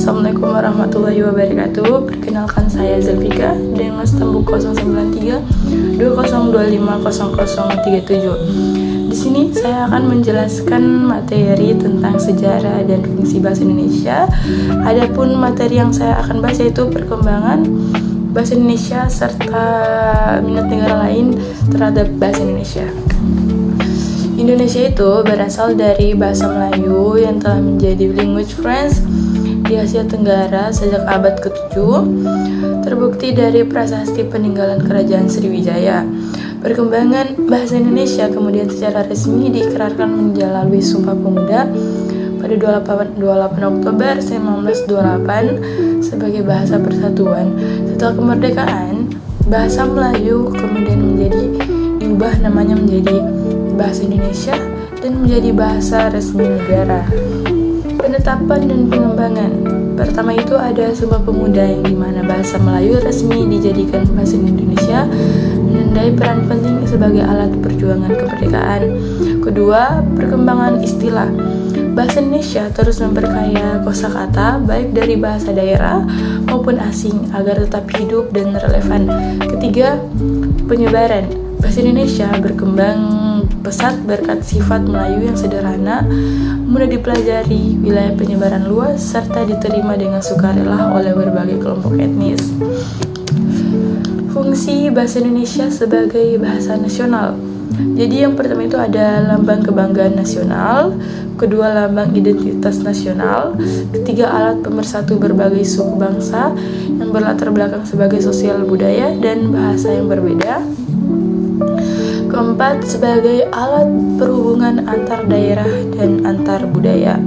Assalamualaikum warahmatullahi wabarakatuh. Perkenalkan saya Zelvika dengan stambuk 093 20250037. Di sini saya akan menjelaskan materi tentang sejarah dan fungsi bahasa Indonesia. Adapun materi yang saya akan bahas yaitu perkembangan bahasa Indonesia serta minat negara lain terhadap bahasa Indonesia. Indonesia itu berasal dari bahasa Melayu yang telah menjadi language friends di Asia Tenggara sejak abad ke-7, terbukti dari prasasti peninggalan Kerajaan Sriwijaya. Perkembangan bahasa Indonesia kemudian secara resmi diikrarkan melalui Sumpah Pemuda pada 28 Oktober 1928 sebagai bahasa persatuan. Setelah kemerdekaan, bahasa Melayu kemudian diubah namanya menjadi bahasa Indonesia dan menjadi bahasa resmi negara. Penetapan dan pengembangan. Pertama itu ada Sumpah Pemuda yang dimana bahasa Melayu resmi dijadikan bahasa Indonesia, menandai peran penting sebagai alat perjuangan kemerdekaan. Kedua, perkembangan istilah. Bahasa Indonesia terus memperkaya kosakata baik dari bahasa daerah maupun asing agar tetap hidup dan relevan. Ketiga, penyebaran. Bahasa Indonesia berkembang pesat berkat sifat Melayu yang sederhana, mudah dipelajari, wilayah penyebaran luas, serta diterima dengan sukarela oleh berbagai kelompok etnis. Fungsi bahasa Indonesia sebagai bahasa nasional. Jadi yang pertama itu ada lambang kebanggaan nasional, kedua lambang identitas nasional, ketiga alat pemersatu berbagai suku bangsa yang berlatar belakang sebagai sosial budaya dan bahasa yang berbeda. Keempat, sebagai alat perhubungan antar daerah dan antar budaya.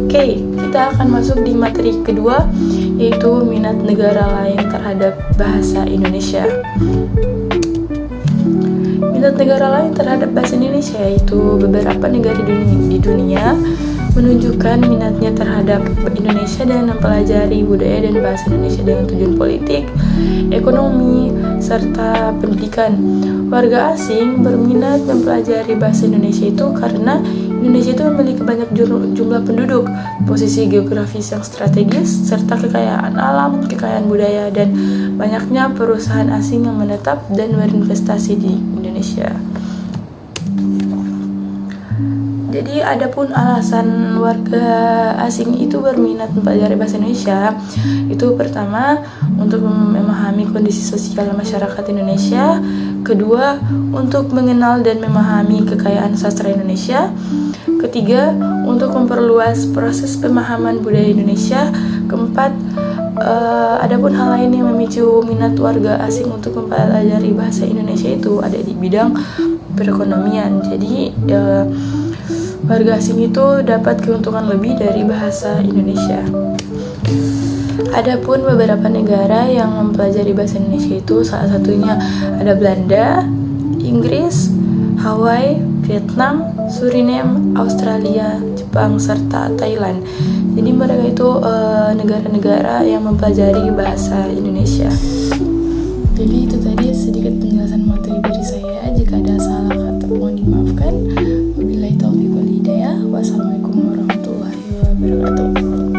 Oke, kita akan masuk di materi kedua, yaitu minat negara lain terhadap bahasa Indonesia. Minat negara lain terhadap bahasa Indonesia yaitu beberapa negara di dunia menunjukkan minatnya terhadap Indonesia dan mempelajari budaya dan bahasa Indonesia dengan tujuan politik, ekonomi, serta pendidikan. Warga asing berminat mempelajari bahasa Indonesia itu karena Indonesia itu memiliki banyak jumlah penduduk, posisi geografis yang strategis, serta kekayaan alam, kekayaan budaya, dan banyaknya perusahaan asing yang menetap dan berinvestasi di Indonesia. Jadi adapun alasan warga asing itu berminat mempelajari bahasa Indonesia itu pertama untuk memahami kondisi sosial masyarakat Indonesia, kedua untuk mengenal dan memahami kekayaan sastra Indonesia, ketiga untuk memperluas proses pemahaman budaya Indonesia, keempat adapun hal lain yang memicu minat warga asing untuk mempelajari bahasa Indonesia itu ada di bidang perekonomian. Jadi warga asing itu dapat keuntungan lebih dari bahasa Indonesia. Adapun beberapa negara yang mempelajari bahasa Indonesia itu salah satunya ada Belanda, Inggris, Hawaii, Vietnam, Suriname, Australia, Jepang, serta Thailand. Jadi mereka itu negara-negara yang mempelajari bahasa Indonesia. Jadi itu tadi sedikit penjelasan materi dari saya. Jika ada salah kata mohon dimaafkan. Wabillahi taufiq wal hidayah. Wassalamualaikum warahmatullahi wabarakatuh.